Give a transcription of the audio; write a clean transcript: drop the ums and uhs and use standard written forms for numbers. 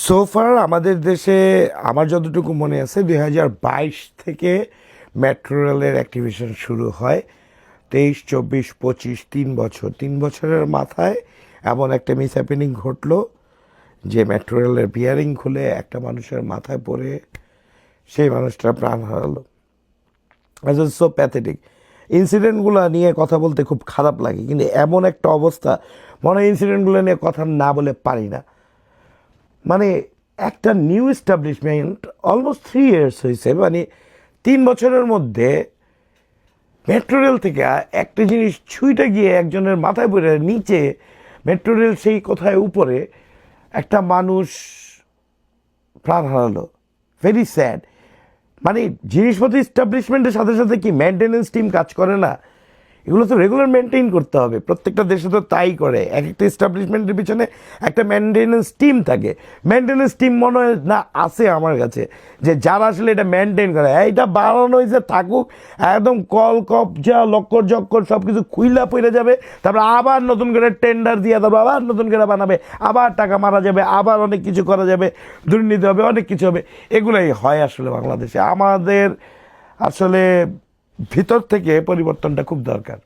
সোফার আমাদের দেশে আমার যতটুকু মনে আছে 2022 থেকে মেট্রো রেলের অ্যাক্টিভেশন শুরু হয়। 23, 24, 25 3 বছরের মাথায় এমন একটা মিস হ্যাপেনিং ঘটলো যে মেট্রো রেলের বিয়ারিং খুলে একটা মানুষের মাথায় পড়ে সেই মানুষটা প্রাণ হারালো। So pathetic. ইনসিডেন্টগুলো নিয়ে কথা বলতে খুব খারাপ লাগে, কিন্তু এমন একটা অবস্থা মনে হয় ইনসিডেন্টগুলো নিয়ে কথা না বলে পারি না। মানে একটা নিউ এস্টাবলিশমেন্ট অলমোস্ট 3 ইয়ার্স হয়েছে, মানে 3 বছরের মধ্যে মেট্রো রেল থেকে একটা জিনিস ছুঁইটা গিয়ে একজনের মাথায় পড়ে নিচে, মেট্রো রেল সেই কোথায় উপরে একটা মানুষ প্রাণ হারালো। Very sad. মানে জিনিসপত্র এস্টাবলিশমেন্টের সাথে সাথে কি মেনটেনেন্স টিম কাজ করে না? এগুলো তো রেগুলার মেনটেন করতে হবে। প্রত্যেকটা দেশে তো তাই করে, এক একটা এস্টাবলিশমেন্টের পিছনে একটা মেনটেনেন্স টিম থাকে। মেনটেনেন্স টিম মনে হয় না আছে আমার কাছে, যে যারা আসলে এটা মেনটেন করে। এইটা বাড়ানো হয়েছে থাকুক, একদম কল কবজা লক্কর জক্কর সব কিছু খুইলা পড়ে যাবে, তারপর আবার নতুন করে টেন্ডার দিয়ে তারপর আবার নতুন করে বানাবে, আবার টাকা মারা যাবে, আবার অনেক কিছু করা যাবে, দুর্নীতি হবে, অনেক কিছু হবে। এগুলাই হয় আসলে বাংলাদেশে। আমাদের আসলে ভিতর থেকে পরিবর্তনটা খুব দরকার।